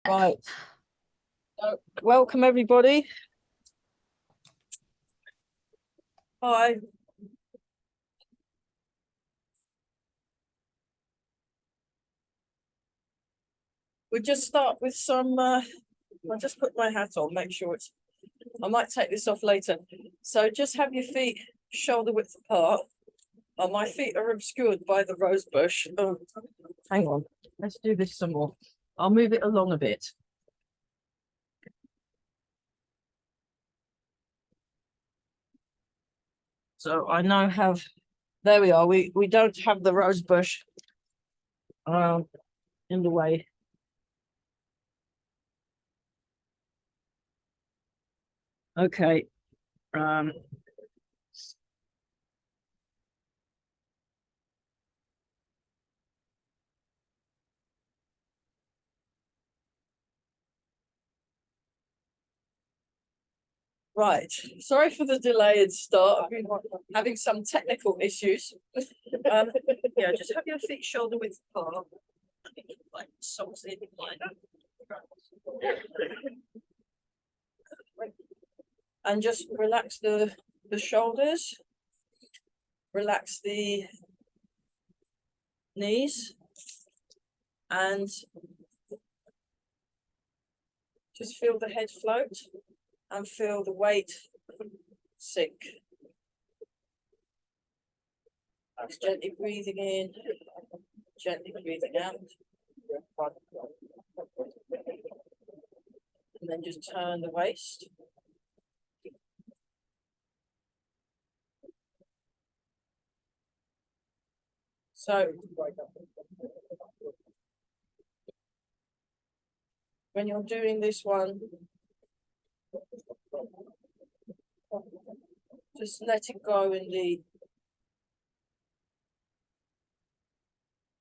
Right. Welcome everybody. Hi. We'll just start with some I'll just put my hat on, make sure it's I might take this off later. So just have your feet shoulder width apart. My feet are obscured by the rose bush. Oh, hang on. Let's do this some more. I'll move it along a bit. So I now have, there we are. We don't have the rose bush in the way. Okay. Right. Sorry for the delayed start. I've been having some technical issues. Yeah, just have your feet shoulder width apart. Like something like that. And just relax the shoulders. Relax the knees. And just feel the head float and feel the weight sink. Just gently breathing in, gently breathing out. And then just turn the waist. So when you're doing this one, just let it go in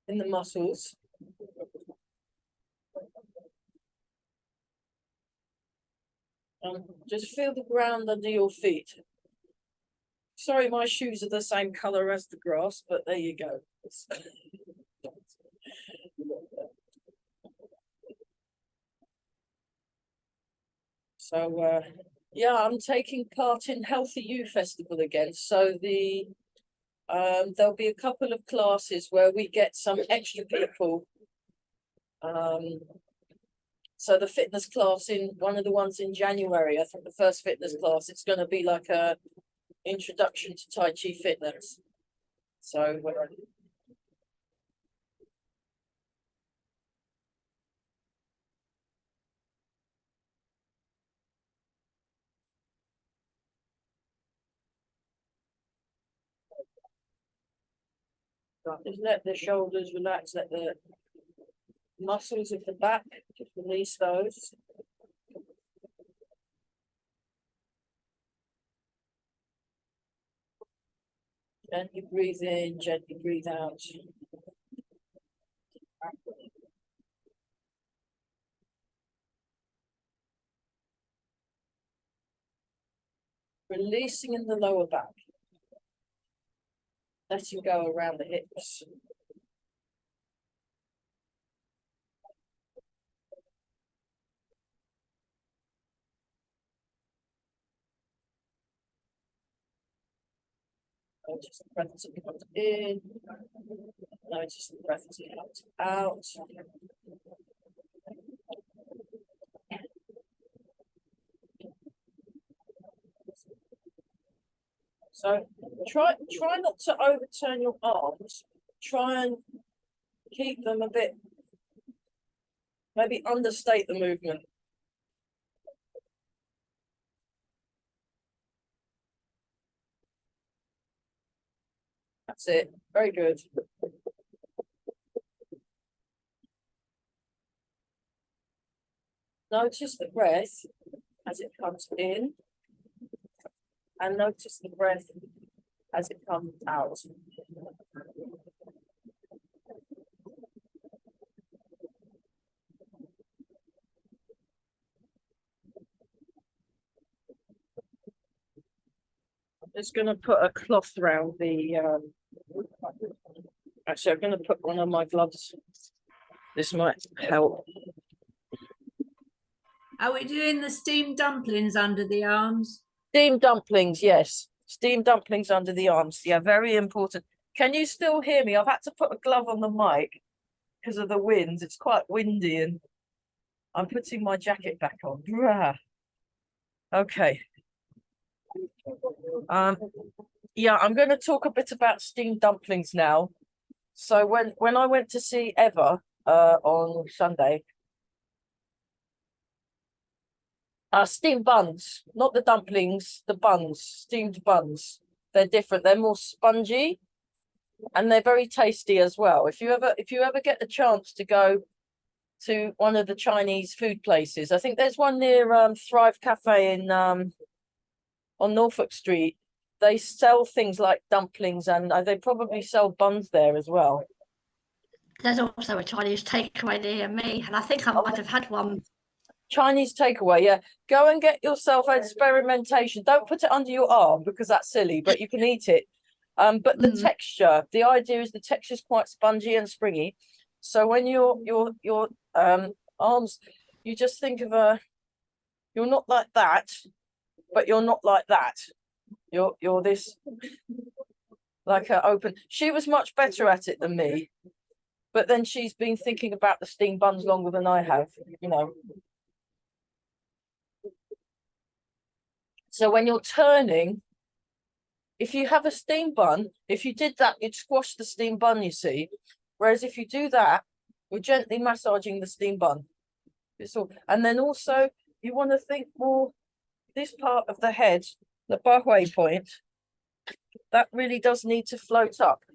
the muscles. And just feel the ground under your feet. Sorry, my shoes are the same color as the grass, but there you go. So, yeah, I'm taking part in Healthy You Festival again. So there'll be a couple of classes where we get some extra people. So the fitness class in one of the ones in January, I think the first fitness class, it's going to be like a introduction to Tai Chi fitness. So just let the shoulders relax, let the muscles of the back, just release those. Gently breathe in, gently breathe out. Releasing in the lower back. Letting go around the hips. Notice the breath as it comes in. Notice the breath as it comes out. So try not to overturn your arms. Try and keep them a bit, maybe understate the movement. That's it. Very good. Notice the breath as it comes in, and notice the breath as it comes out. I'm just going to put a cloth around the. Actually, I'm going to put one of my gloves. This might help. Are we doing the steamed dumplings under the arms? Steamed dumplings, yes. Steamed dumplings under the arms. Yeah, very important. Can you still hear me? I've had to put a glove on the mic because of the wind. It's quite windy and I'm putting my jacket back on. Okay. Yeah, I'm going to talk a bit about steamed dumplings now. So when I went to see Eva on Sunday, steamed buns, not the dumplings, the buns, steamed buns. They're different. They're more spongy and they're very tasty as well. If you ever get the chance to go to one of the Chinese food places, I think there's one near Thrive Cafe in on Norfolk Street. They sell things like dumplings and they probably sell buns there as well. There's also a Chinese takeaway near me, and I think I might have had one. Chinese takeaway, yeah. Go and get yourself experimentation. Don't put it under your arm because that's silly, but you can eat it. But the texture, the idea is the texture is quite spongy and springy. So when your arms, you just think of you're not like that, but you're not like that. You're this like a open. She was much better at it than me, but then she's been thinking about the steamed buns longer than I have, you know. So when you're turning, if you have a steamed bun, if you did that, you'd squash the steamed bun, you see. Whereas if you do that, you're gently massaging the steamed bun. It's all, and then also you want to think more this part of the head, the bahway point, that really does need to float up.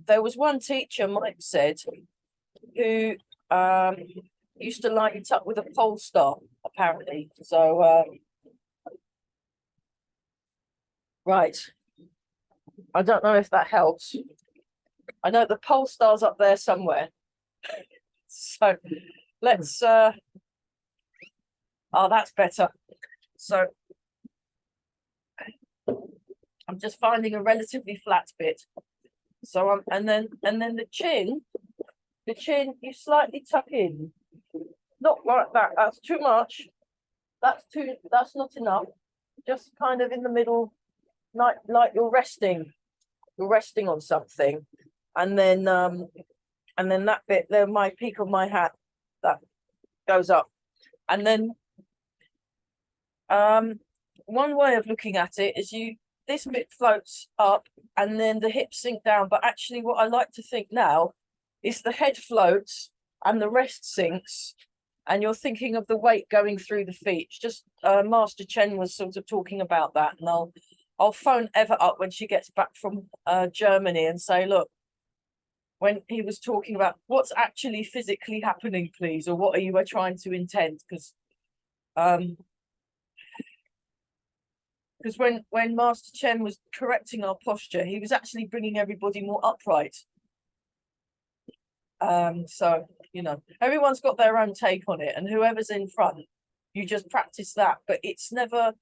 There was one teacher, Mike said, who used to light it up with a pole star, apparently. So right. I don't know if that helps. I know the pole star's up there somewhere. So let's oh, that's better. So I'm just finding a relatively flat bit. So and then the chin you slightly tuck in. Not like that. That's too much. That's not enough. Just kind of in the middle, like you're resting on something, and then that bit there, my peak of my hat, that goes up, and then one way of looking at it is this bit floats up and then the hips sink down, but actually what I like to think now is the head floats and the rest sinks, and you're thinking of the weight going through the feet. It's just Master Chen was sort of talking about that, and I'll phone Eva up when she gets back from Germany and say, look, when he was talking about what's actually physically happening, please, or what are you trying to intend? Because when Master Chen was correcting our posture, he was actually bringing everybody more upright. So, you know, everyone's got their own take on it, and whoever's in front, you just practice that. But it's never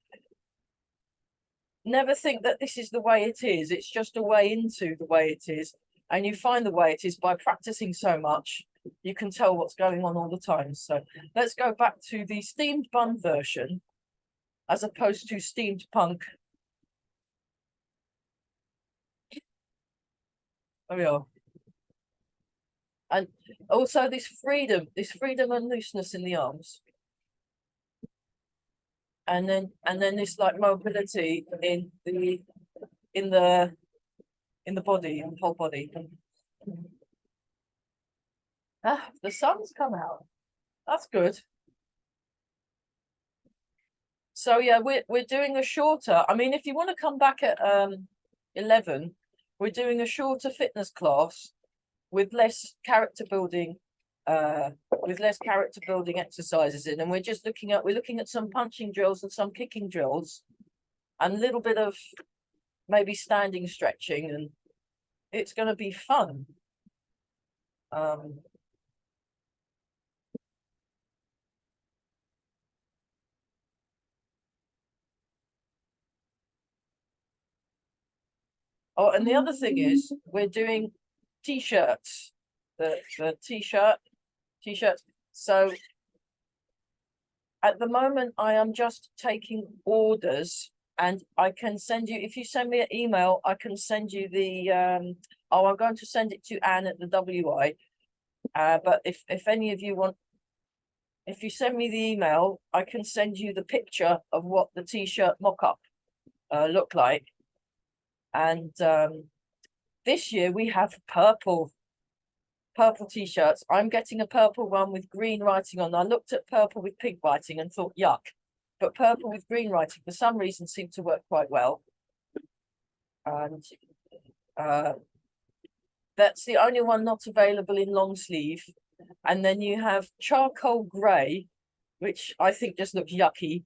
think that this is the way it is. It's just a way into the way it is. And you find the way it is by practicing so much, you can tell what's going on all the time. So let's go back to the steamed bun version, as opposed to steamed punk. There we are. And also this freedom and looseness in the arms. And then this like mobility in the body, in the whole body. The sun's come out. That's good. So yeah, we're doing a shorter. I mean, if you want to come back at 11, we're doing a shorter fitness class with less character building exercises in, and we're looking at some punching drills and some kicking drills and a little bit of maybe standing stretching, and it's going to be fun. Oh, and the other thing is we're doing t-shirts, the t-shirts. So At the moment, I am just taking orders, and I can send you, if you send me an email, I can send you the, I'm going to send it to Anne at the WI. But if any of you want, if you send me the email, I can send you the picture of what the t-shirt mock-up look like. And this year we have purple t-shirts. I'm getting a purple one with green writing on. I looked at purple with pink writing and thought yuck, but purple with green writing for some reason seemed to work quite well. And that's the only one not available in long sleeve. And then you have charcoal grey, which I think just looks yucky.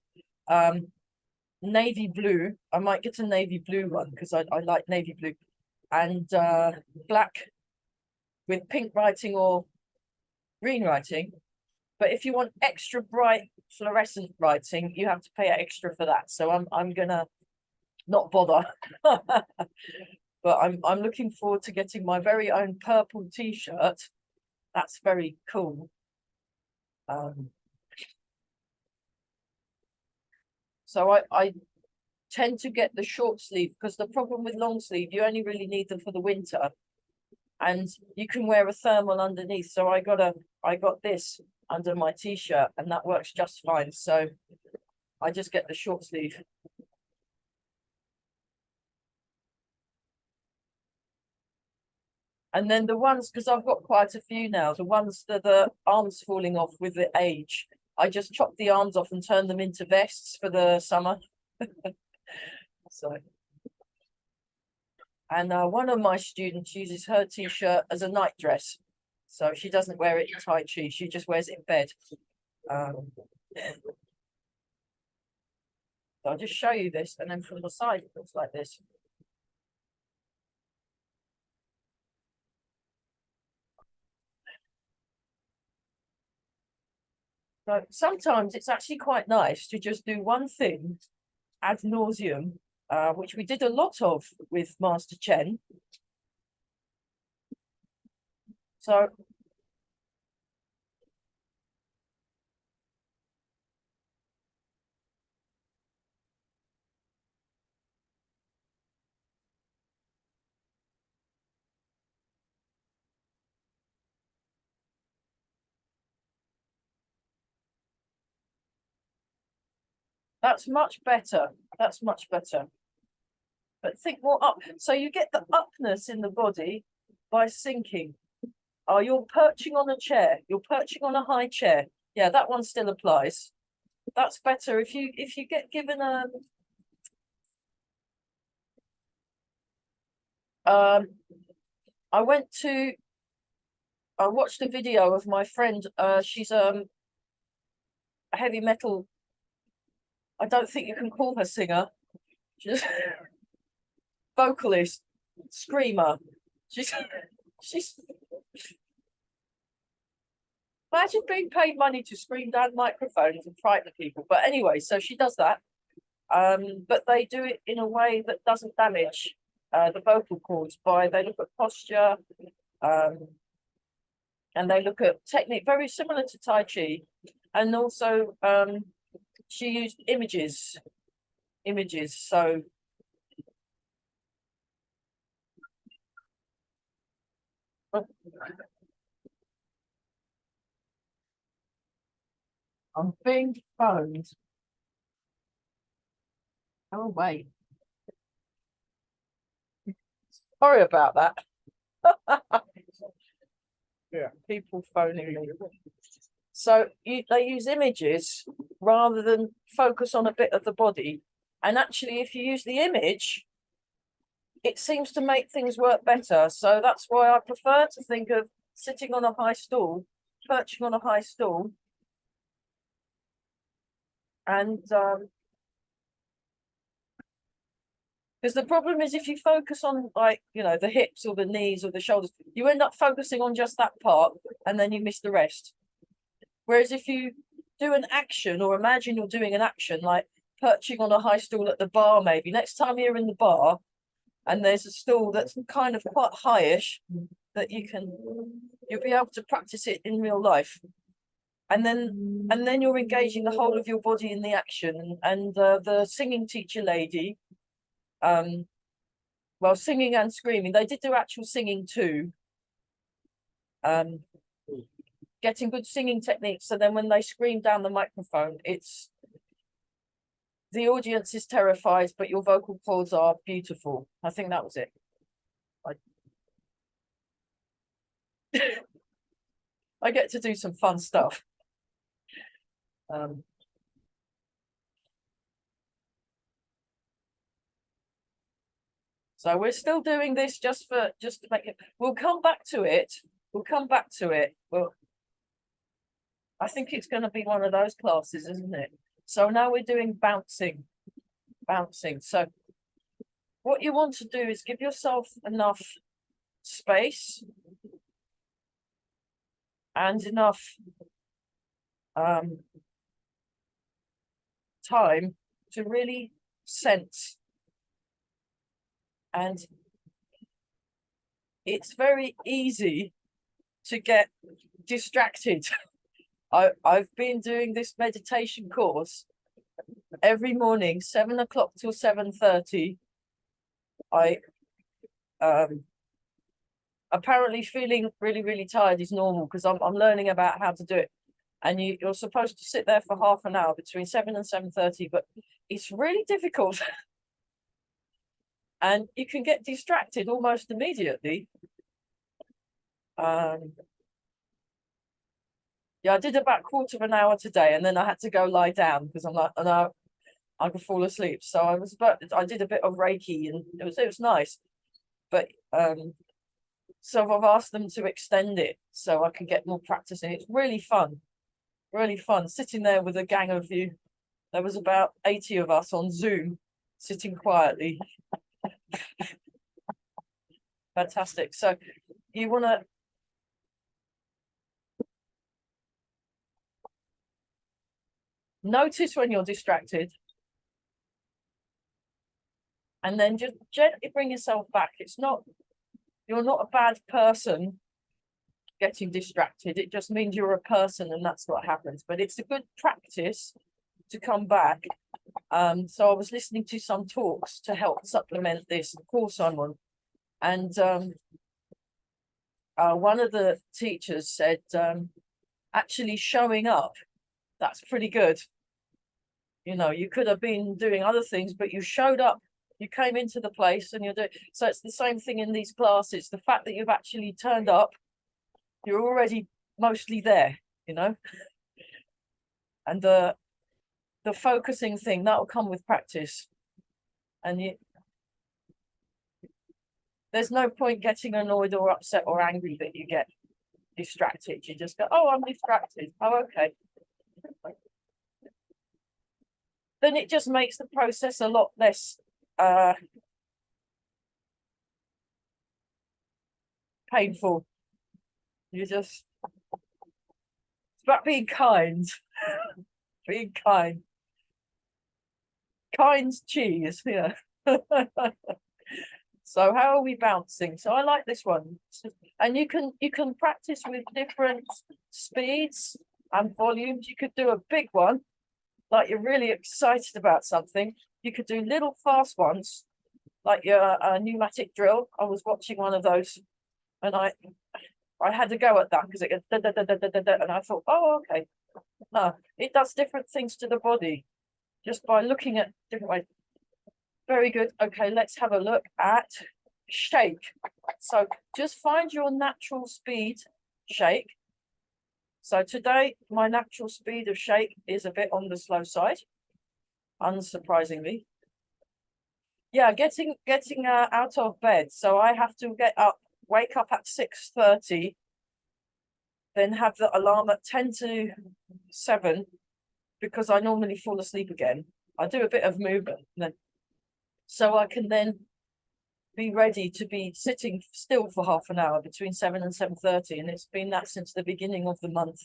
Navy blue. I might get a navy blue one because I like navy blue. And black with pink writing or green writing. But if you want extra bright fluorescent writing, you have to pay extra for that. So I'm gonna not bother. But I'm looking forward to getting my very own purple t-shirt. That's very cool. So I tend to get the short sleeve because the problem with long sleeve, you only really need them for the winter. And you can wear a thermal underneath. So I got this under my t-shirt and that works just fine. So I just get the short sleeve. And then the ones, because I've got quite a few now, the ones that the arms falling off with the age, I just chop the arms off and turn them into vests for the summer. So, and one of my students uses her t-shirt as a night dress. So she doesn't wear it in Tai Chi, she just wears it in bed. So I'll just show you this, and then from the side it looks like this. So sometimes it's actually quite nice to just do one thing ad nauseum, which we did a lot of with Master Chen. So that's much better. That's much better. But think more up. So you get the upness in the body by sinking. Oh, you're perching on a chair. You're perching on a high chair. Yeah, that one still applies. That's better if you get given a I watched a video of my friend. She's a heavy metal. I don't think you can call her singer. She's vocalist, screamer. She's imagine being paid money to scream down microphones and frighten people. But anyway, so she does that. But they do it in a way that doesn't damage the vocal cords by they look at posture, and they look at technique very similar to Tai Chi. And also she used images. So I'm being phoned. Oh wait. Sorry about that. Yeah, people phoning me. So they use images rather than focus on a bit of the body. And actually, if you use the image, it seems to make things work better. So that's why I prefer to think of sitting on a high stool, perching on a high stool. And because the problem is if you focus on like, the hips or the knees or the shoulders, you end up focusing on just that part and then you miss the rest. Whereas if you do an action or imagine you're doing an action like perching on a high stool at the bar, maybe next time you're in the bar and there's a stool that's kind of quite highish that you'll be able to practice it in real life. and then you're engaging the whole of your body in the action. And the singing teacher lady, well, singing and screaming, they did do actual singing too. Getting good singing techniques, so then when they scream down the microphone, it's the audience is terrified, but your vocal cords are beautiful. I think that was it. I get to do some fun stuff. So we're still doing this just to make it. We'll come back to it. We'll come back to it. Well, I think it's going to be one of those classes, isn't it? So now we're doing bouncing. So what you want to do is give yourself enough space and enough time to really sense. And it's very easy to get distracted. I've been doing this meditation course every morning, 7 o'clock till 7:30. I apparently feeling really tired is normal, because I'm learning about how to do it. And you're supposed to sit there for half an hour between 7 and 7:30, but it's really difficult. And you can get distracted almost immediately. Yeah, I did about a quarter of an hour today, and then I had to go lie down because I'm like, no, I could fall asleep. So I did a bit of Reiki, and it was nice. But so I've asked them to extend it so I can get more practice in it. It's really fun sitting there with a gang of you. There was about 80 of us on Zoom sitting quietly. Fantastic. So you want to notice when you're distracted, and then just gently bring yourself back. You're not a bad person getting distracted. It just means you're a person, and that's what happens. But it's a good practice to come back. So I was listening to some talks to help supplement this course I'm on, and one of the teachers said, actually showing up, that's pretty good. You know, you could have been doing other things, but you showed up, you came into the place, and you're doing. So it's the same thing in these classes. The fact that you've actually turned up, you're already mostly there, you know. And the focusing thing, that will come with practice. And there's no point getting annoyed or upset or angry that you get distracted. You just go, oh, I'm distracted. Oh, okay. Then it just makes the process a lot less painful. It's about being kind. Being kind. Kind's cheese, yeah. So how are we bouncing? So I like this one. And you can practice with different speeds and volumes. You could do a big one, like you're really excited about something. You could do little fast ones, like your pneumatic drill. I was watching one of those, and I had to go at that because it goes da, da, da, da, da, da, da, and I thought, oh, okay. No, it does different things to the body just by looking at different ways. Very good. Okay, let's have a look at shake. So just find your natural speed shake. So today, my natural speed of shake is a bit on the slow side, unsurprisingly. Yeah, getting out of bed. So I have to get up, wake up at 6:30, then have the alarm at 10 to 7, because I normally fall asleep again. I do a bit of movement, then, so I can then be ready to be sitting still for half an hour between 7 and 7:30, and it's been that since the beginning of the month.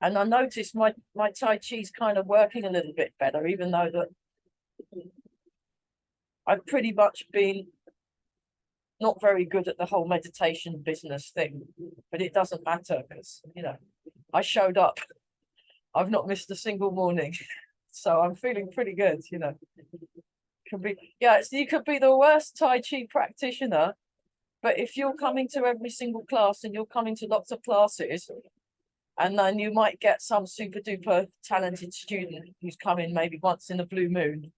And I noticed my Tai Chi's kind of working a little bit better, even though that I've pretty much been not very good at the whole meditation business thing, but it doesn't matter because, you know, I showed up. I've not missed a single morning. So I'm feeling pretty good, you know. Could be, yeah, you could be the worst Tai Chi practitioner, but if you're coming to every single class and you're coming to lots of classes, and then you might get some super duper talented student who's coming maybe once in a blue moon.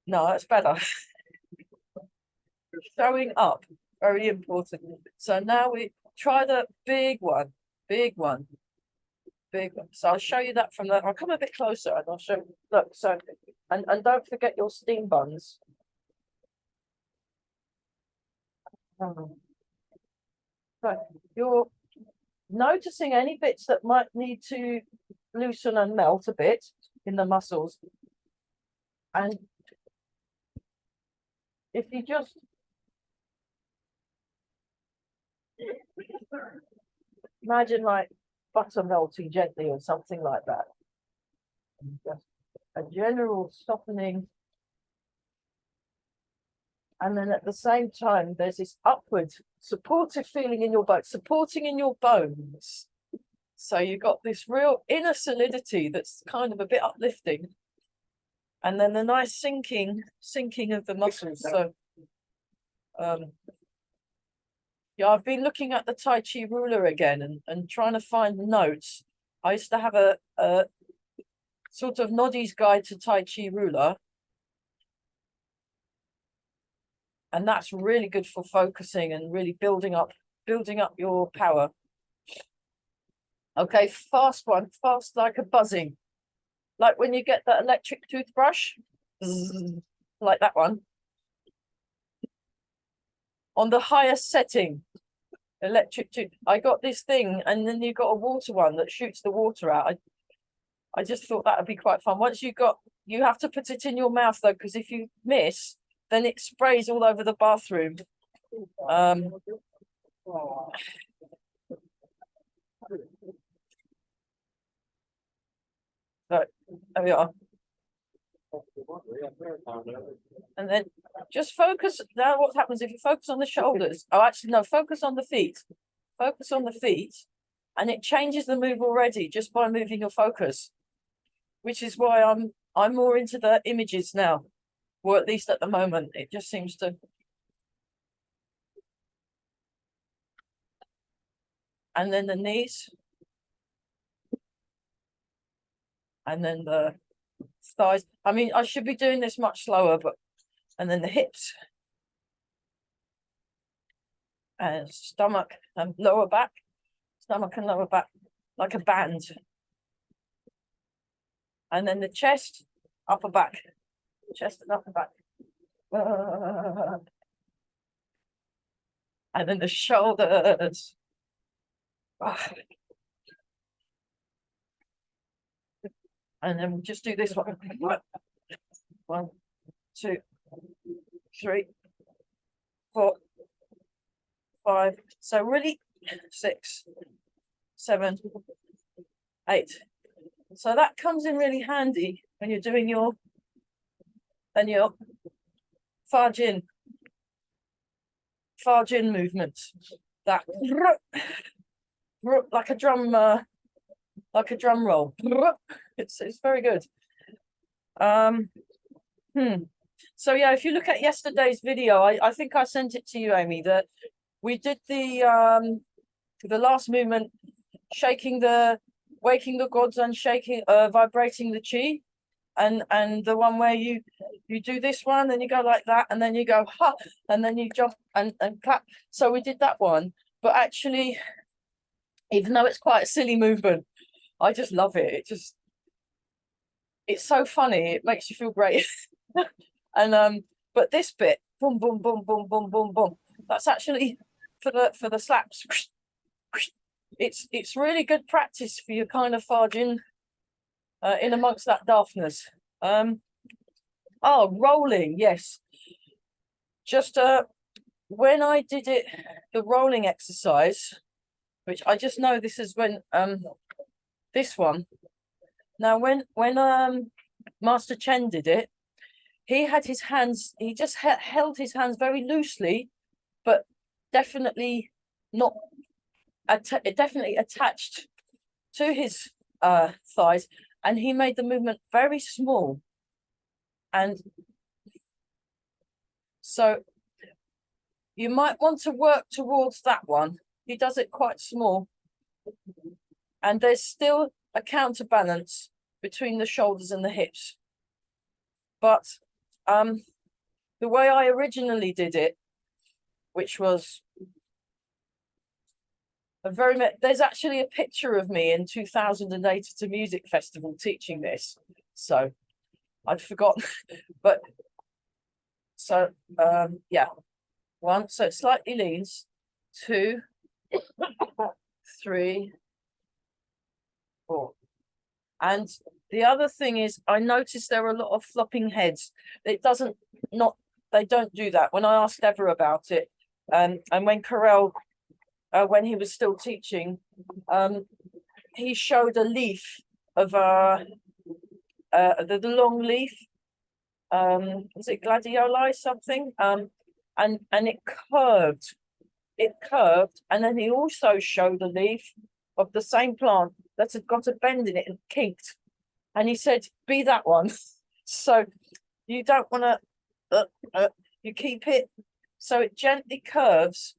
No, that's better. Showing up, very important. So now we try the big one, big one. Big one. So I'll show you that from there. I'll come a bit closer and I'll show you. Look, so, and don't forget your steam buns. So you're noticing any bits that might need to loosen and melt a bit in the muscles. And if you just imagine like butter melting gently or something like that. And just a general softening. And then at the same time, there's this upward supportive feeling in your bones, supporting in your bones. So you've got this real inner solidity that's kind of a bit uplifting. And then the nice sinking of the muscles. So yeah, I've been looking at the Tai Chi ruler again and trying to find notes. I used to have a sort of Noddy's Guide to Tai Chi ruler. And that's really good for focusing and really building up your power. Okay, fast one, fast like a buzzing. Like when you get that electric toothbrush, like that one. On the highest setting, electric tooth. I got this thing, and then you got a water one that shoots the water out. I just thought that would be quite fun. Once you have to put it in your mouth though, because if you miss, then it sprays all over the bathroom. So there we are. And then just focus. Now what happens if you focus on the shoulders? Oh, actually, no, focus on the feet. Focus on the feet. And it changes the move already just by moving your focus. Which is why I'm more into the images now. Or at least at the moment. It just seems to. And then the knees. And then the thighs. I mean, I should be doing this much slower, but and then the hips and stomach and lower back, stomach and lower back, like a band. And then the chest, upper back, chest and upper back. And then the shoulders. And then we'll just do this one. 1, 2, 3, 4, 5. So really 6, 7, 8. So that comes in really handy when you're doing your Far-Jin movements. That like a drum roll. It's very good. So yeah, if you look at yesterday's video, I think I sent it to you, Amy, that we did the last movement, waking the gods and vibrating the chi, and the one where you do this one, then you go like that, and then you go ha, and then you jump and clap. So we did that one, but actually, even though it's quite a silly movement, I just love it. It's so funny. It makes you feel great. And but this bit, boom, boom, boom, boom, boom, boom, boom. That's actually for the slaps. It's really good practice for your kind of Far-Jin in amongst that daftness. Rolling, yes. Just when I did it, the rolling exercise, which I just know this is when this one. Now when Master Chen did it, he had his hands, he just held his hands very loosely, but definitely not, definitely attached to his thighs, and he made the movement very small. And so you might want to work towards that one. He does it quite small. And there's still a counterbalance between the shoulders and the hips. But the way I originally did it, which was there's actually a picture of me in 2008 at a music festival teaching this. So I'd forgotten, but so yeah. 1, so it slightly leans. 2, 3, 4. And the other thing is, I noticed there were a lot of flopping heads. It doesn't, they don't do that. When I asked Ever about it, and when Carell, when he was still teaching, he showed a leaf of the long leaf. Was it gladioli something? And it curved. It curved, and then he also showed a leaf of the same plant that had got a bend in it and kinked. And he said, "Be that one." So you don't want to. You keep it so it gently curves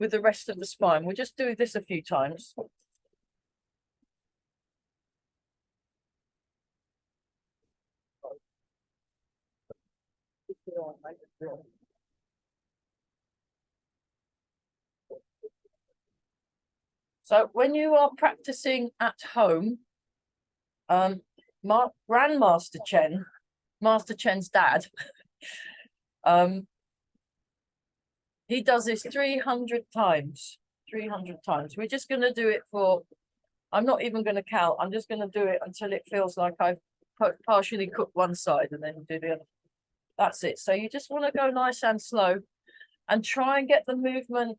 with the rest of the spine. We'll just do this a few times. So when you are practicing at home, Grandmaster Chen, Master Chen's dad, he does this 300 times. 300 times. We're just going to do it for, I'm not even going to count. I'm just going to do it until it feels like I've partially cooked one side and then do the other. That's it. So you just want to go nice and slow and try and get the movement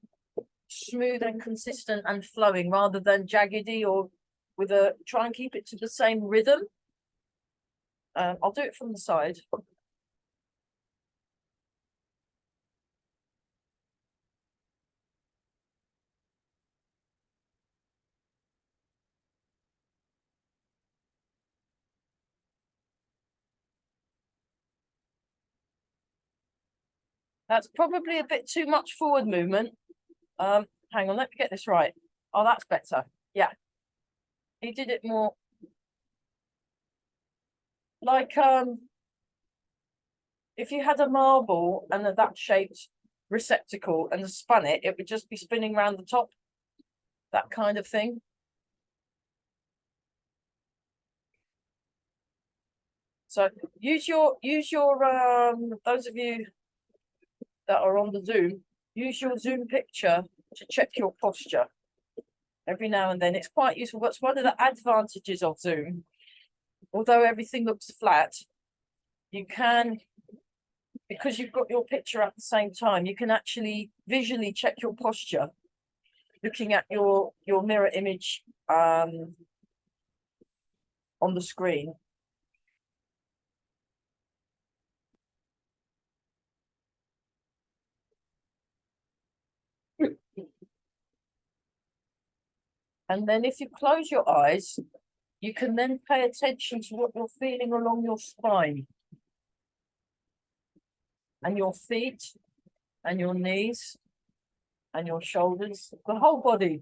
smooth and consistent and flowing rather than jaggedy, or with try and keep it to the same rhythm. I'll do it from the side. That's probably a bit too much forward movement. Hang on, let me get this right. Oh, that's better. Yeah. He did it more like if you had a marble and that shaped receptacle and spun it, it would just be spinning around the top. That kind of thing. So use your those of you that are on the Zoom, use your Zoom picture to check your posture every now and then. It's quite useful. That's one of the advantages of Zoom. Although everything looks flat, you can, because you've got your picture at the same time, you can actually visually check your posture, looking at your mirror image on the screen. And then if you close your eyes, you can then pay attention to what you're feeling along your spine and your feet and your knees and your shoulders, the whole body.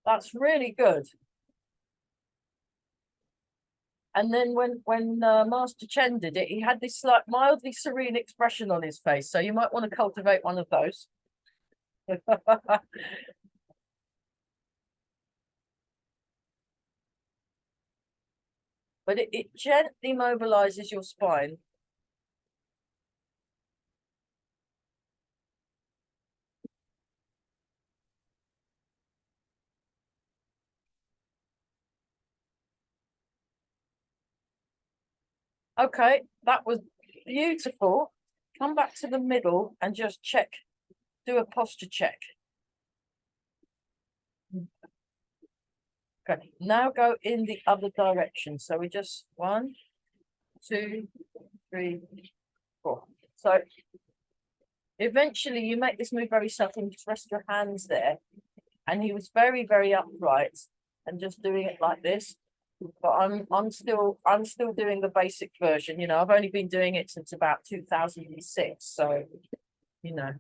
That's really good. And then when Master Chen did it, he had this like mildly serene expression on his face. So you might want to cultivate one of those. But it gently mobilizes your spine. Okay, that was beautiful. Come back to the middle and just check, do a posture check. Okay, now go in the other direction. So we just 1, 2, 3, 4. So eventually you make this move very subtle and just rest your hands there. And he was very, very upright and just doing it like this. But I'm still doing the basic version. You know, I've only been doing it since about 2006. So, you know.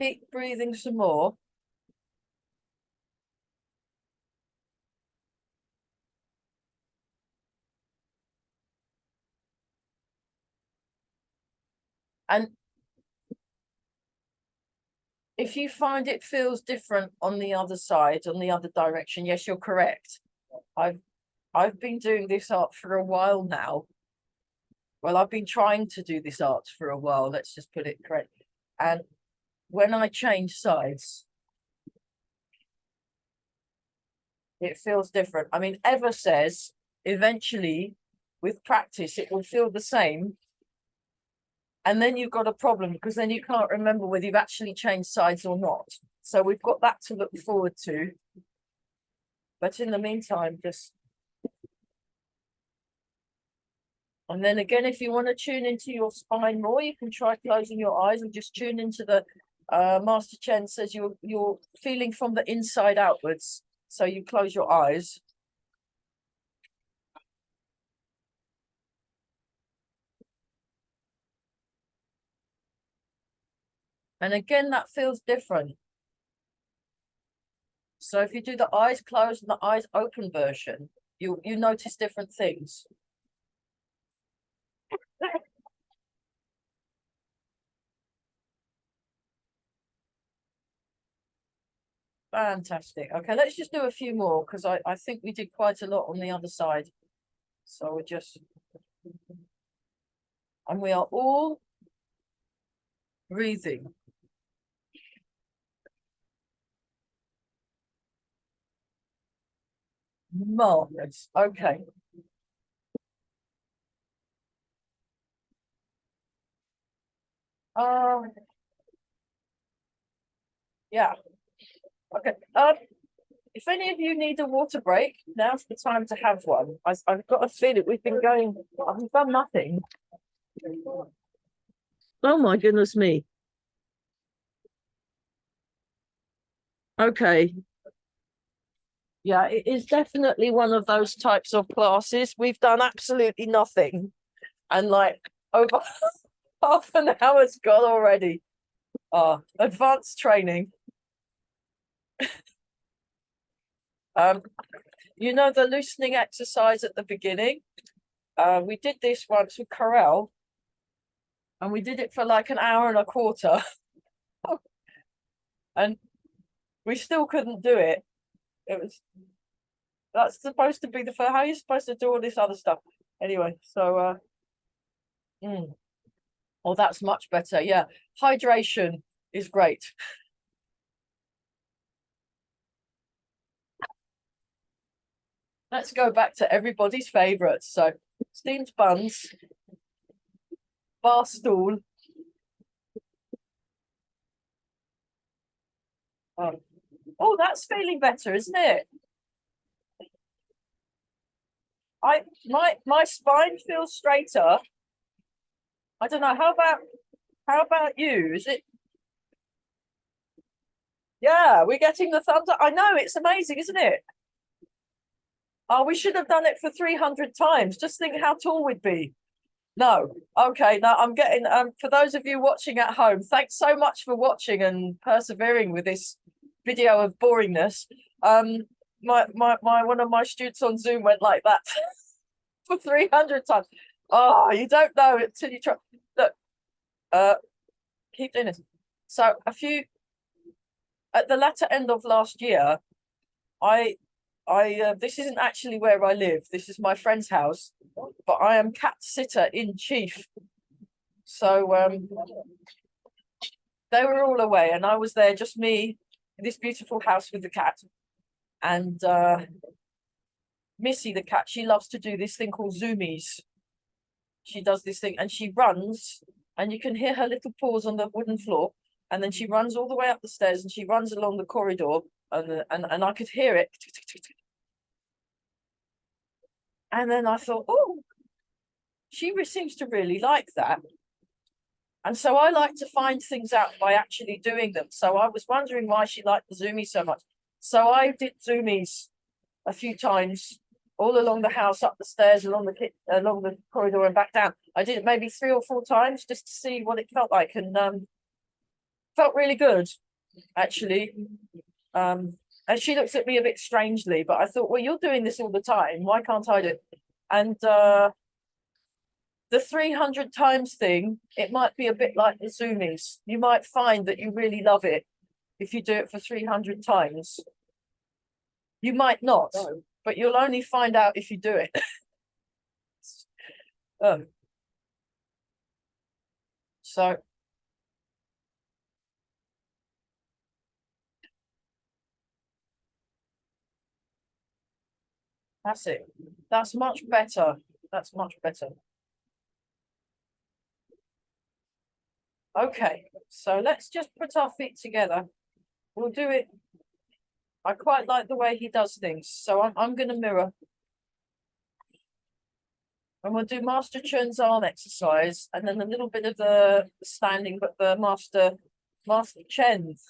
Keep breathing some more. And if you find it feels different on the other side, on the other direction, yes, you're correct. I've been doing this art for a while now. Well, I've been trying to do this art for a while, let's just put it correct. And when I change sides, it feels different. I mean, Eva says eventually with practice, it will feel the same. And then you've got a problem because then you can't remember whether you've actually changed sides or not. So we've got that to look forward to. But in the meantime, just. And then again, if you want to tune into your spine more, you can try closing your eyes and just tune into the, Master Chen says you're feeling from the inside outwards. So you close your eyes. And again, that feels different. So if you do the eyes closed and the eyes open version, you notice different things. Fantastic. Okay, let's just do a few more because I think we did quite a lot on the other side. So we're just, and we are all breathing. Marvelous. Okay. Yeah. Okay. If any of you need a water break, now's the time to have one. I've got a feeling we've been going, we've done nothing. Oh my goodness me. Okay. Yeah, it is definitely one of those types of classes. We've done absolutely nothing. And like over half an hour's gone already. Advanced training. You know the loosening exercise at the beginning? We did this once with Corel. And we did it for like an hour and a quarter. And we still couldn't do it. That's supposed to be how are you supposed to do all this other stuff? Anyway, so oh, that's much better. Yeah, hydration is great. Let's go back to everybody's favorites. So steamed buns, bar stool. Oh, that's feeling better, isn't it? My spine feels straighter. I don't know. How about you? Is it? Yeah, we're getting the thumbs up. I know, it's amazing, isn't it? Oh, we should have done it for 300 times. Just think how tall we'd be. No. Okay, now I'm getting for those of you watching at home, thanks so much for watching and persevering with this video of boringness. My one of my students on Zoom went like that for 300 times. Oh, you don't know it till you try. Look, keep doing this. So at the latter end of last year, I this isn't actually where I live. This is my friend's house, but I am cat sitter in chief. So they were all away, and I was there, just me, in this beautiful house with the cat. And Missy, the cat, she loves to do this thing called zoomies. She does this thing, and she runs, and you can hear her little paws on the wooden floor, and then she runs all the way up the stairs, and she runs along the corridor, and I could hear it. And then I thought, oh, she seems to really like that. And so I like to find things out by actually doing them. So I was wondering why she liked the zoomies so much. So I did zoomies a few times all along the house, up the stairs, along the corridor and back down. I did it maybe 3 or 4 times just to see what it felt like, and felt really good, actually. And she looks at me a bit strangely, but I thought, well, you're doing this all the time. Why can't I do it? And the 300 times thing, it might be a bit like the zoomies. You might find that you really love it if you do it for 300 times. You might not, but you'll only find out if you do it. So that's it. That's much better. That's much better. Okay, so let's just put our feet together. We'll do it. I quite like the way he does things, so I'm going to mirror. And we'll do Master Chuan's arm exercise, and then a little bit of the standing, but the Master Chen's.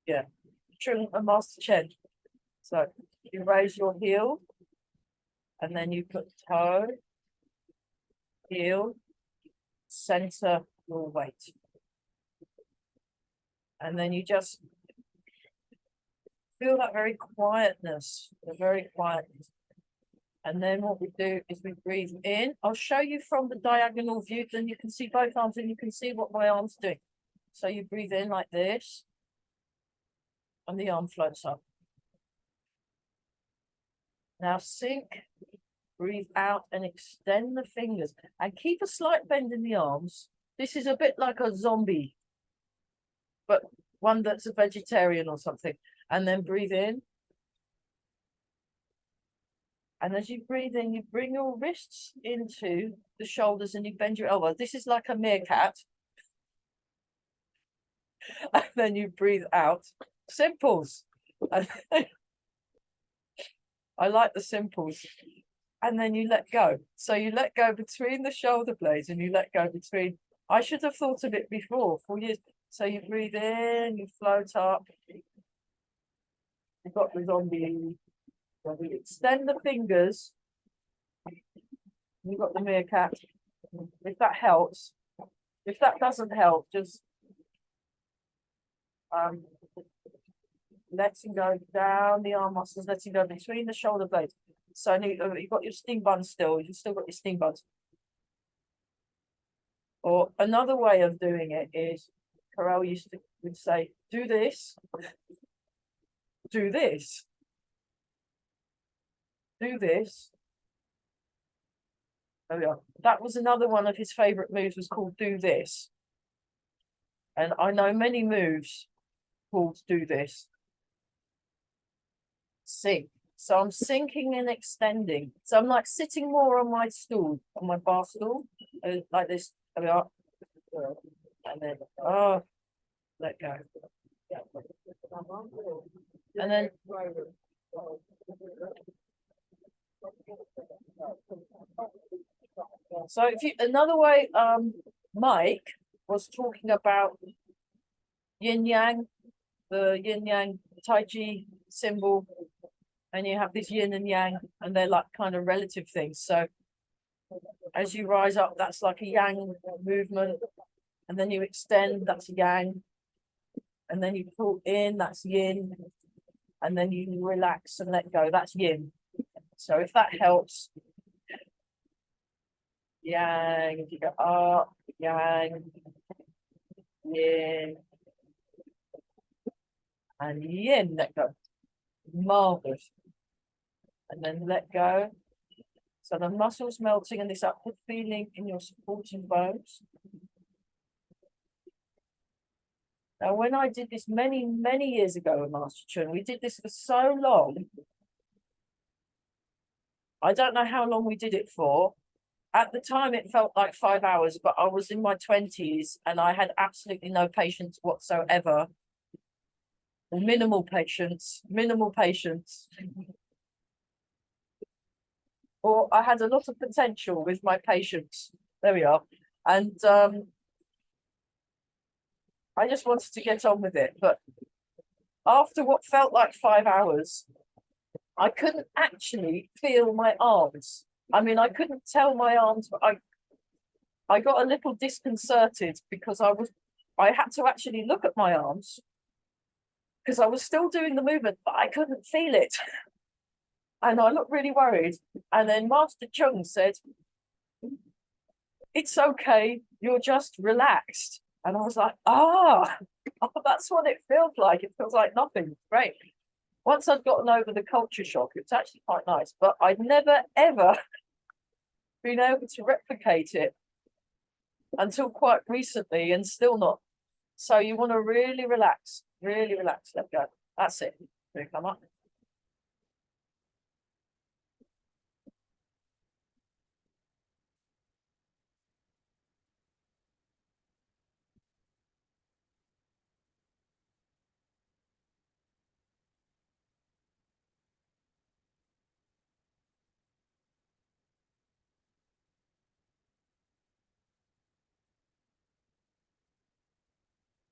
Yeah, Chuan and Master Chen. So you raise your heel, and then you put toe, heel, center your weight. And then you just feel that very quietness, the very quietness. And then what we do is we breathe in. I'll show you from the diagonal view, then you can see both arms and you can see what my arm's doing. So you breathe in like this, and the arm floats up. Now sink, breathe out and extend the fingers and keep a slight bend in the arms. This is a bit like a zombie, but one that's a vegetarian or something. And then breathe in. And as you breathe in, you bring your wrists into the shoulders and you bend your elbows. This is like a meerkat. And then you breathe out. Simples. I like the simples. And then you let go. So you let go between the shoulder blades and you let go between. I should have thought of it before, 4 years. So you breathe in, you float up. You've got the zombie. We extend the fingers. You've got the meerkat. If that helps. If that doesn't help, just letting go down the arm muscles, letting go between the shoulder blades. So you've got your sting buns still. You've still got your sting buns. Or another way of doing it is, Carol would say, do this, do this, do this. There we are. That was another one of his favorite moves, was called do this. And I know many moves called do this. Sink. So I'm sinking and extending. So I'm like sitting more on my stool, on my bar stool, like this. There we are. And then, let go. And then So if you, another way, Mike was talking about yin yang, the yin yang Tai Chi symbol, and you have this yin and yang, and they're like kind of relative things. So as you rise up, that's like a yang movement, and then you extend, that's yang, and then you pull in, that's yin, and then you relax and let go, that's yin. So if that helps, yang, you go up, yang, yin, and yin, let go. Marvelous. And then let go. So the muscles melting and this upward feeling in your supporting bones. Now, when I did this many, many years ago with Master Chuan, we did this for so long. I don't know how long we did it for. At the time, it felt like 5 hours, but I was in my 20s and I had absolutely no patience whatsoever. Minimal patience, minimal patience. Or I had a lot of potential with my patience. There we are. And I just wanted to get on with it. But after what felt like 5 hours, I couldn't actually feel my arms. I mean, I couldn't tell my arms, but I got a little disconcerted because I had to actually look at my arms because I was still doing the movement, but I couldn't feel it. And I looked really worried. And then Master Chung said, "It's okay, you're just relaxed." And I was like, oh, that's what it feels like. It feels like nothing. Great. Once I'd gotten over the culture shock, it's actually quite nice, but I'd never, ever been able to replicate it until quite recently and still not. So you want to really relax, let go. That's it. Come up.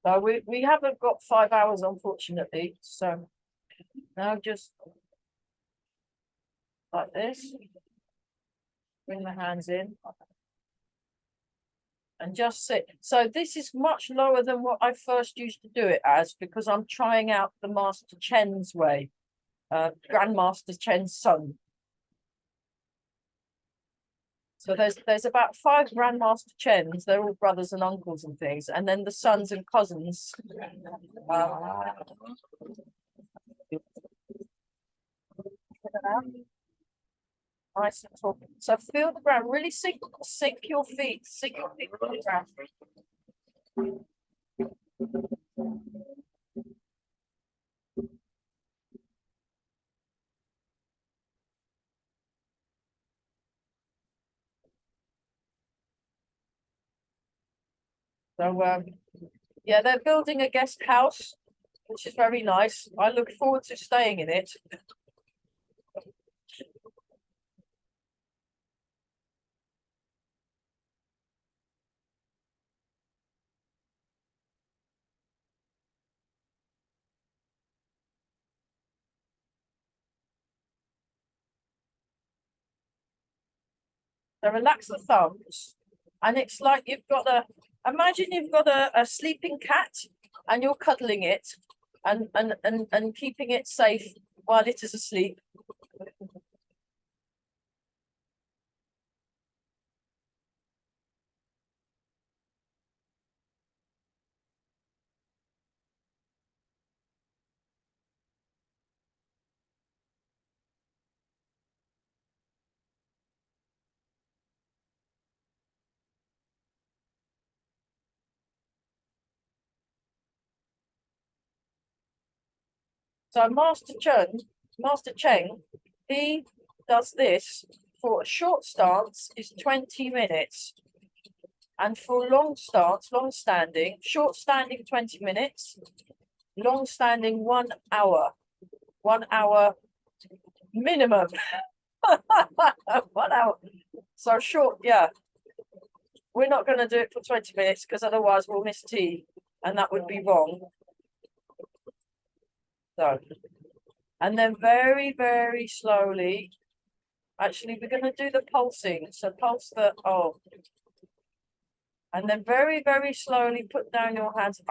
So we haven't got 5 hours, unfortunately. So now just like this. Bring the hands in. And just sit. So this is much lower than what I first used to do it as, because I'm trying out the Master Chen's way, Grandmaster Chen's son. So there's about 5 Grandmaster Chens. They're all brothers and uncles and things, and then the sons and cousins. Nice and tall. So feel the ground. Really sink your feet. Sink your feet to the ground. So yeah, they're building a guest house, which is very nice. I look forward to staying in it. So relax the thumbs, and it's like you've got imagine you've got a sleeping cat and you're cuddling it and keeping it safe while it is asleep. So Master Cheng, he does this for a short stance is 20 minutes. And for long stance, long standing, short standing 20 minutes, long standing 1 hour. 1 hour minimum. 1 hour. So short, yeah. We're not going to do it for 20 minutes because otherwise we'll miss tea and that would be wrong. So, and then very, very slowly, actually, we're going to do the pulsing. So pulse the, oh, and then very, very slowly put down your hands.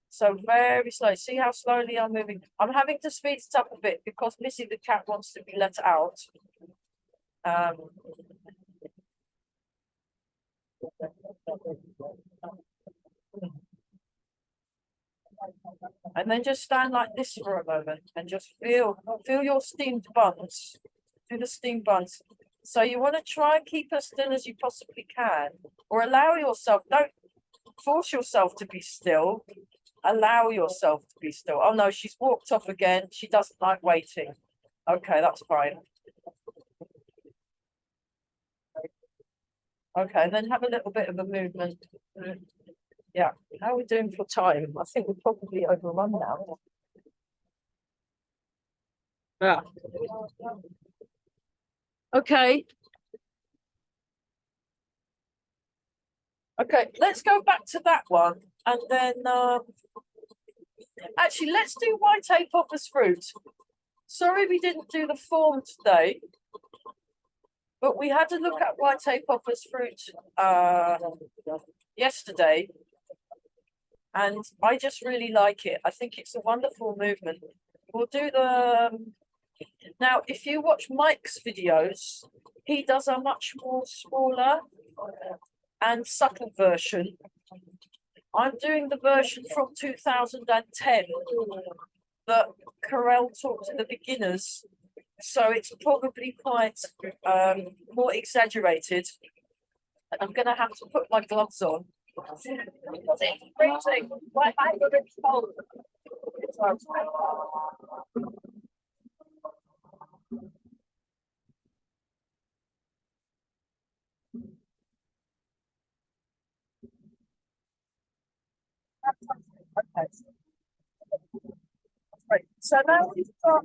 So very slow. See how slowly I'm moving. I'm having to speed it up a bit because Missy the cat wants to be let out. And then just stand like this for a moment and just feel your steamed buns. Do the steamed buns. So you want to try and keep as still as you possibly can, or allow yourself. Don't force yourself to be still. Allow yourself to be still. Oh no, she's walked off again. She doesn't like waiting. Okay, that's fine. Okay, and then have a little bit of a movement. Yeah, how are we doing for time? I think we're probably overrun now. Yeah. Okay. Okay, let's go back to that one. And then, actually, let's do white apopus fruit. Sorry we didn't do the form today, but we had a look at white apopus fruit yesterday. And I just really like it. I think it's a wonderful movement. We'll do the... Now, if you watch Mike's videos, he does a much more smaller and subtle version. I'm doing the version from 2010 that Carell taught to the beginners. So it's probably quite more exaggerated. I'm going to have to put my gloves on. It's freezing. My hand is cold. Okay. Right. So now we've got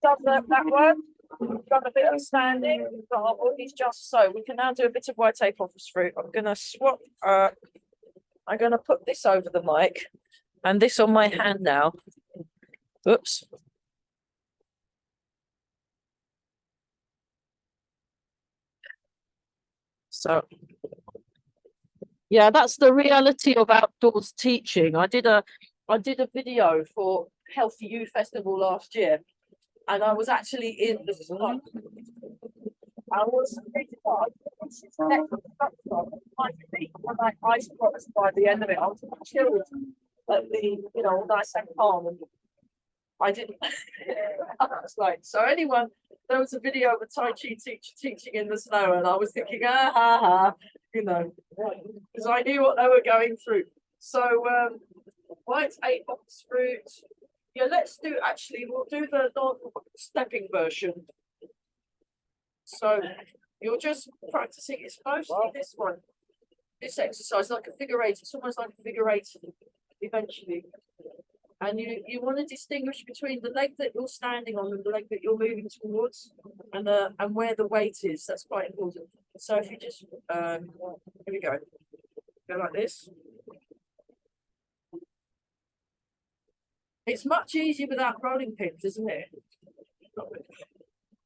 done that one. We've done a bit of standing. We've got our bodies just so. We can now do a bit of white apopus fruit. I'm gonna swap. I'm gonna put this over the mic, and this on my hand now. Oops. So, yeah, that's the reality of outdoors teaching. I did a video for Healthy Youth Festival last year, and I was actually in the sun. I was my feet were like ice blocks by the end of it. I was chilled at the, nice and calm, and I didn't. That's right. So anyone, there was a video of a Tai Chi teacher teaching in the snow, and I was thinking, ha ha, because I knew what they were going through. So white apopus fruit. Yeah, we'll do the non-stepping version. So you're just practicing, it's mostly this one, this exercise, like a figure eight. It's almost like a figure eight eventually. And you want to distinguish between the leg that you're standing on and the leg that you're moving towards, and where the weight is. That's quite important. So if you just here we go like this. It's much easier without rolling pins, isn't it?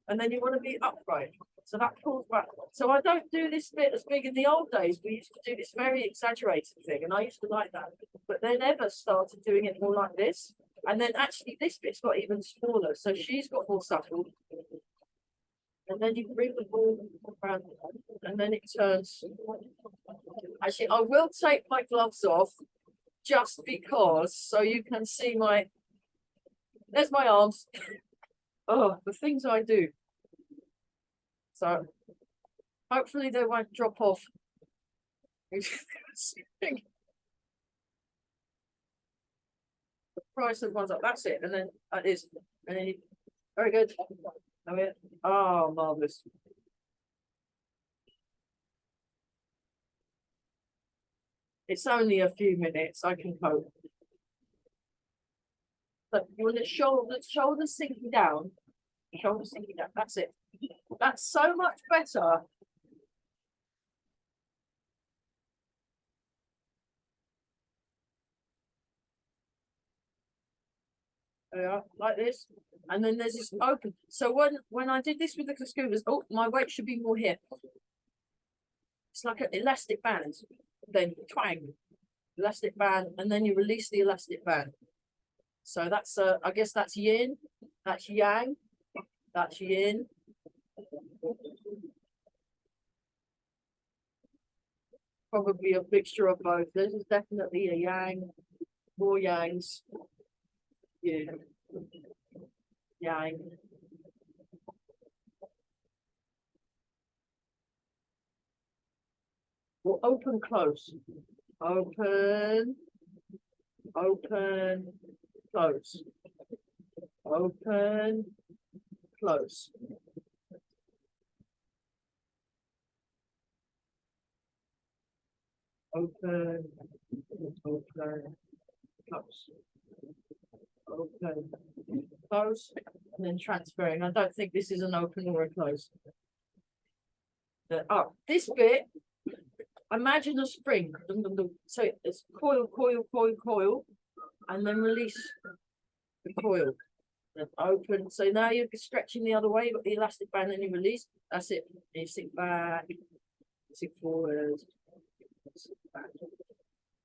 And then you want to be upright. So that pulls back. So I don't do this bit as big in the old days. We used to do this very exaggerated thing, and I used to like that. But they never started doing it more like this. And then actually this bit's got even smaller. So she's got more subtle. And then you bring the ball around, and then it turns. Actually, I will take my gloves off just because, so you can see there's my arms. Oh, the things I do. So hopefully they won't drop off. The price of one's up. That's it. And then that is. And then very good. Oh, marvelous. It's only a few minutes. I can cope. But you want the shoulders sinking down, Shoulder sinking down. That's it. That's so much better. There we are, like this. And then there's this open. So when I did this with the scuba's, oh, my weight should be more here. It's like an elastic band. Then twang, elastic band, and then you release the elastic band. So that's I guess that's yin, that's yang, that's yin. Probably a mixture of both. This is definitely a yang, more yangs. Yin, yang. Well, open, close, open, open, close, open, close. Open, open, close, open, close, and then transferring. I don't think this is an open or a close. Oh, this bit, imagine a spring. So it's coil, coil, coil, coil, and then release the coil. Then open. So now you're stretching the other way. You've got the elastic band, and you release. That's it. And you sink back, sink forward.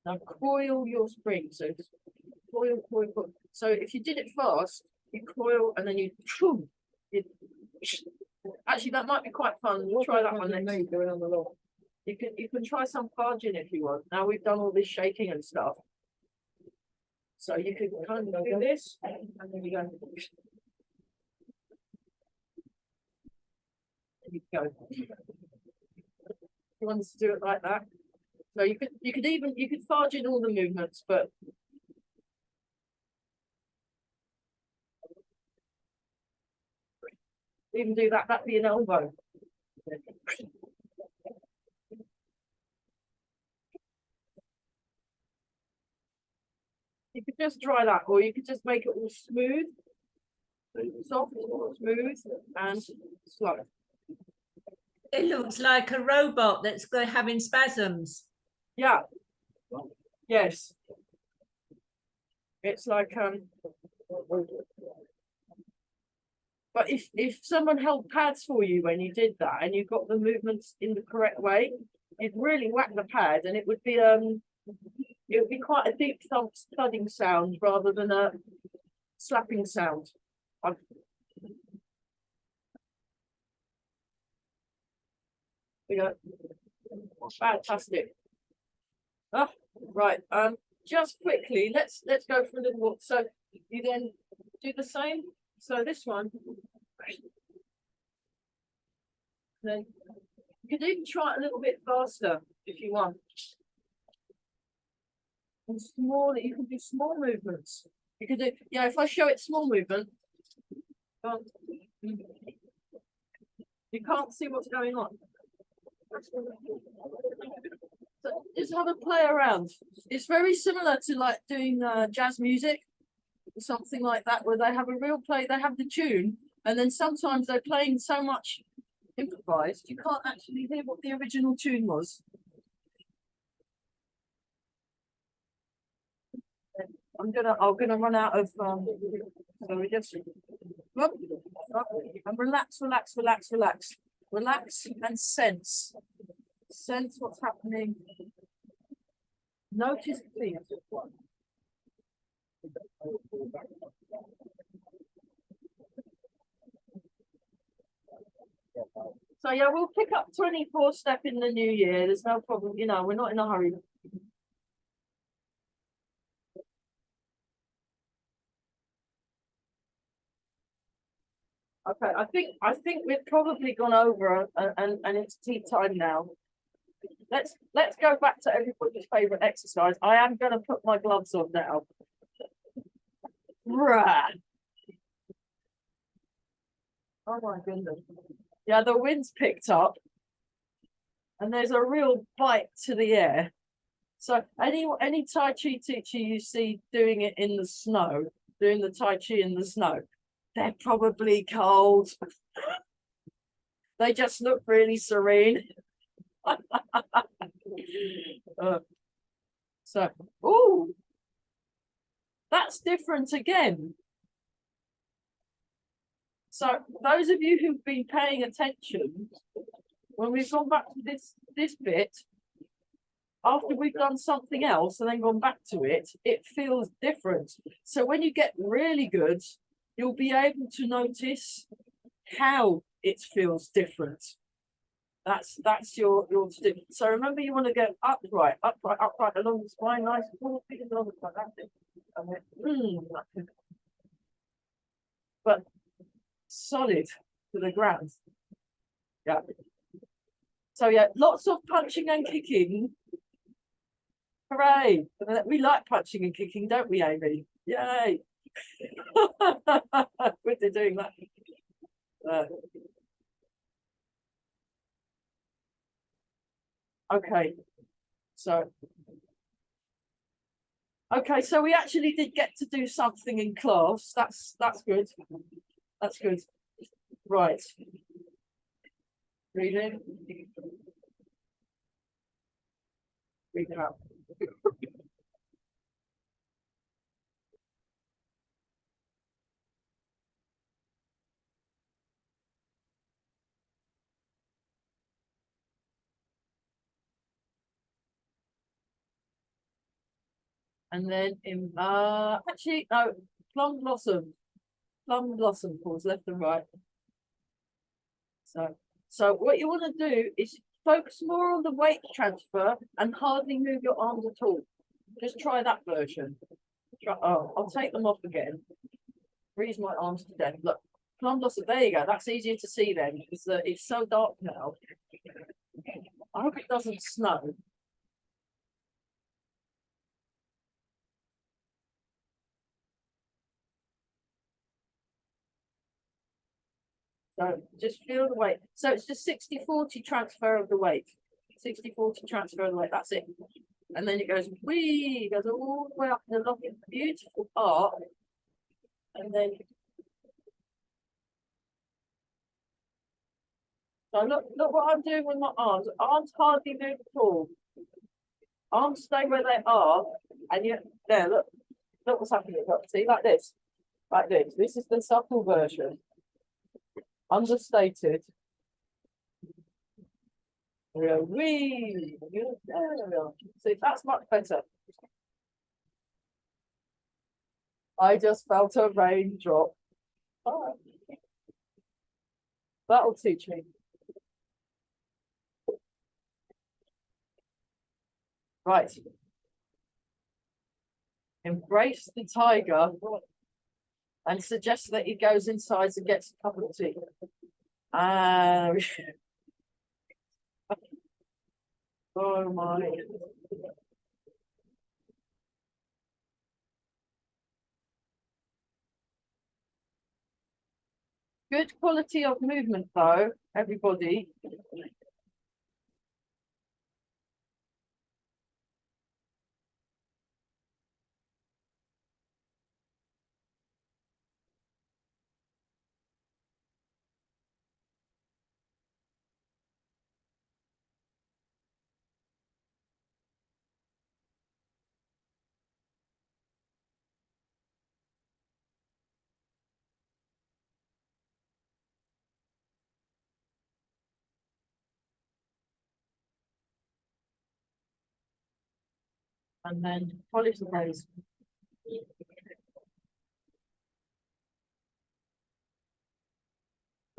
Now coil your spring. So just coil, coil, coil. So if you did it fast, you coil and then you actually that might be quite fun. We'll try that one next. You can try some fudging if you want. Now we've done all this shaking and stuff. So you can kind of do this and then you go. There you go. You want to do it like that? So you could fudge in all the movements, but even do that, that'd be an elbow. You could just dry that, or you could just make it all smooth, soft, smooth, and slow. It looks like a robot that's having spasms. Yeah. Yes. It's like but if someone held pads for you when you did that and you got the movements in the correct way, you'd really whack the pad and it would be quite a deep thudding sound rather than a slapping sound. Fantastic. Oh, right. Just quickly, let's go for a little walk. So you then do the same. So this one. Then you could even try it a little bit faster if you want. And small, you can do small movements. You could do, yeah, if I show it small movement, you can't see what's going on. So just have a play around. It's very similar to like doing jazz music, or something like that, where they have a real play, they have the tune, and then sometimes they're playing so much improvised, you can't actually hear what the original tune was. I'm gonna run out of so we just and relax, relax, relax, relax. Relax and sense. Sense what's happening. Notice please. So yeah, we'll pick up 24 step in the new year. There's no problem, you know, we're not in a hurry. Okay, I think we've probably gone over and it's tea time now. Let's go back to everybody's favorite exercise. I am going to put my gloves on now. Right. Oh my goodness. Yeah, the wind's picked up and there's a real bite to the air. So any Tai Chi teacher you see doing it in the snow, doing the Tai Chi in the snow, They're probably cold. They just look really serene. So, oh, that's different again. So those of you who've been paying attention, when we've gone back to this bit, after we've done something else and then gone back to it, it feels different. So when you get really good, you'll be able to notice how it feels different. That's your to do. So remember, you want to go upright, along the spine, nice and full, along the spine. That's it. And then, but solid to the ground. Yeah. So yeah, lots of punching and kicking. Hooray! We like punching and kicking, don't we, Amy? Yay! We're doing that. Okay, so we actually did get to do something in class. That's good. That's good. Right. Read in. Read it out. And then in actually no, plum blossom pulls left and right. So what you want to do is focus more on the weight transfer and hardly move your arms at all. Just try that version. Oh, I'll take them off again. Freeze my arms to death. Look, plum blossom. There you go. That's easier to see then because it's so dark now. I hope it doesn't snow. So just feel the weight. So it's just 60-40 transfer of the weight. 60-40 transfer of the weight. That's it. And then it goes wee, goes all the way up in a lovely, beautiful arc. And then so look what I'm doing with my arms. Arms hardly move at all. Arms stay where they are. And you there, look what's happening. Look, see, like this. Like this. This is the subtle version. Understated. Wee. See, that's much better. I just felt a raindrop. Oh. That'll teach me. Right. Embrace the tiger and suggest that he goes inside and gets a cup of tea. Oh my. Good quality of movement though, everybody. And then polish the face.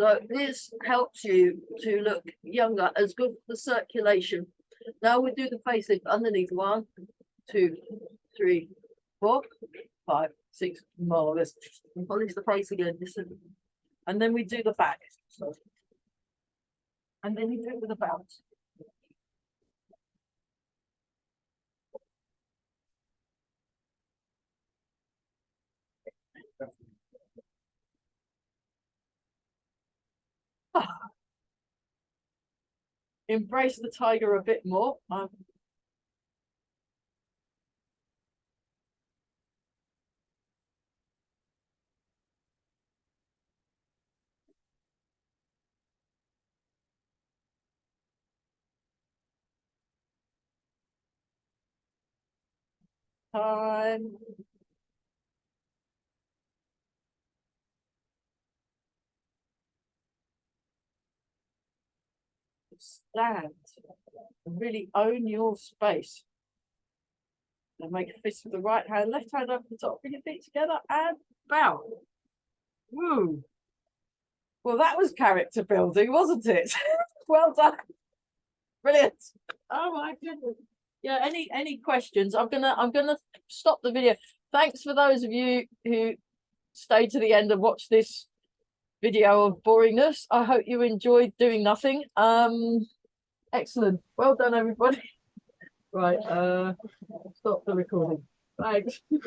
So this helps you to look younger, as good for the circulation. Now we do the facelift underneath. 1, 2, 3, 4, 5, 6. Marvelous. And polish the face again. And then we do the back. And then you do it with a bounce. Embrace the tiger a bit more. Time. Stand and really own your space. And make a fist with the right hand, left hand over the top, bring your feet together and bow. Woo. Well, that was character building, wasn't it? Well done. Brilliant. Oh my goodness. Yeah, any questions? I'm gonna stop the video. Thanks for those of you who stayed to the end and watched this video of boringness. I hope you enjoyed doing nothing. Excellent. Well done, everybody. Right, stop the recording. Thanks.